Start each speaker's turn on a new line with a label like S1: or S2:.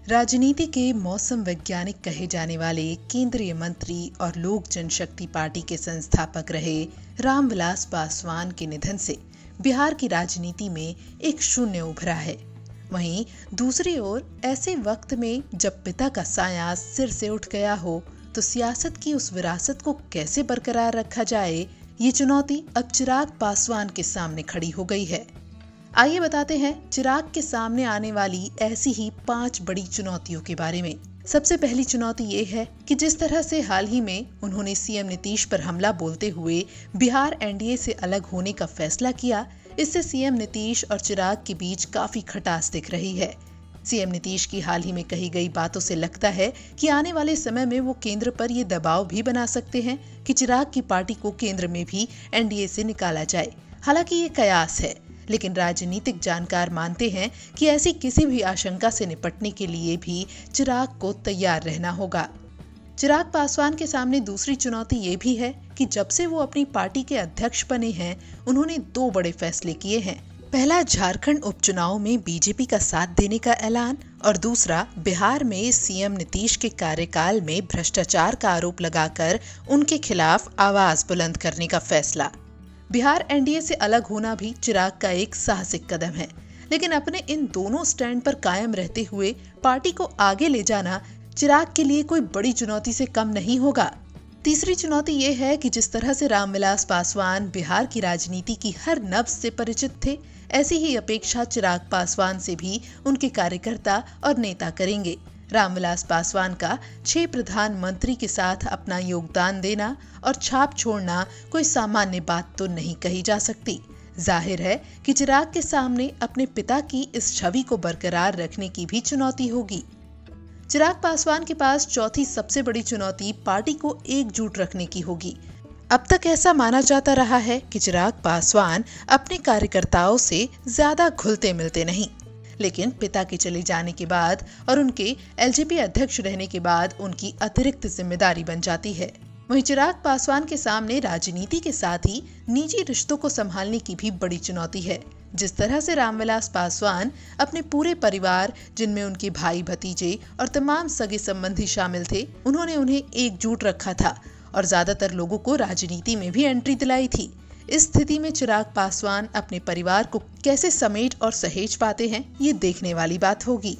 S1: राजनीति के मौसम वैज्ञानिक कहे जाने वाले केंद्रीय मंत्री और लोक जनशक्ति पार्टी के संस्थापक रहे रामविलास पासवान के निधन से बिहार की राजनीति में एक शून्य उभरा है। वहीं दूसरी ओर ऐसे वक्त में जब पिता का साया सिर से उठ गया हो तो सियासत की उस विरासत को कैसे बरकरार रखा जाए, ये चुनौती अब चिराग पासवान के सामने खड़ी हो गई है। आइए बताते हैं चिराग के सामने आने वाली ऐसी ही 5 बड़ी चुनौतियों के बारे में। सबसे पहली चुनौती ये है कि जिस तरह से हाल ही में उन्होंने सीएम नीतीश पर हमला बोलते हुए बिहार एनडीए से अलग होने का फैसला किया, इससे सीएम नीतीश और चिराग के बीच काफी खटास दिख रही है। सीएम नीतीश की हाल ही में कही गई बातों से लगता है कि आने वाले समय में वो केंद्र पर ये दबाव भी बना सकते हैं कि चिराग की पार्टी को केंद्र में भी एनडीए से निकाला जाए। हालांकि ये कयास है, लेकिन राजनीतिक जानकार मानते हैं कि ऐसी किसी भी आशंका से निपटने के लिए भी चिराग को तैयार रहना होगा। चिराग पासवान के सामने दूसरी चुनौती ये भी है कि जब से वो अपनी पार्टी के अध्यक्ष बने हैं, उन्होंने 2 बड़े फैसले किए हैं। पहला, झारखंड उपचुनाव में बीजेपी का साथ देने का ऐलान, और दूसरा, बिहार में सीएम नीतीश के कार्यकाल में भ्रष्टाचार का आरोप लगाकर उनके खिलाफ आवाज बुलंद करने का फैसला। बिहार एनडीए से अलग होना भी चिराग का एक साहसिक कदम है, लेकिन अपने इन दोनों स्टैंड पर कायम रहते हुए पार्टी को आगे ले जाना चिराग के लिए कोई बड़ी चुनौती से कम नहीं होगा। तीसरी चुनौती ये है कि जिस तरह से रामविलास पासवान बिहार की राजनीति की हर नब्ज से परिचित थे, ऐसी ही अपेक्षा चिराग पासवान से भी उनके कार्यकर्ता और नेता करेंगे। रामविलास पासवान का 6 प्रधानमंत्री के साथ अपना योगदान देना और छाप छोड़ना कोई सामान्य बात तो नहीं कही जा सकती। जाहिर है कि चिराग के सामने अपने पिता की इस छवि को बरकरार रखने की भी चुनौती होगी। चिराग पासवान के पास चौथी सबसे बड़ी चुनौती पार्टी को एकजुट रखने की होगी। अब तक ऐसा माना जाता रहा है कि चिराग पासवान अपने कार्यकर्ताओं से ज्यादा घुलते मिलते नहीं, लेकिन पिता के चले जाने के बाद और उनके एलजेपी अध्यक्ष रहने के बाद उनकी अतिरिक्त जिम्मेदारी बन जाती है। वहीं चिराग पासवान के सामने राजनीति के साथ ही निजी रिश्तों को संभालने की भी बड़ी चुनौती है। जिस तरह से रामविलास पासवान अपने पूरे परिवार, जिनमें उनके भाई भतीजे और तमाम सगे संबंधी शामिल थे, उन्होंने उन्हें एकजुट रखा था और ज्यादातर लोगों को राजनीति में भी एंट्री दिलाई थी। इस स्थिति में चिराग पासवान अपने परिवार को कैसे समेट और सहेज पाते हैं, ये देखने वाली बात होगी।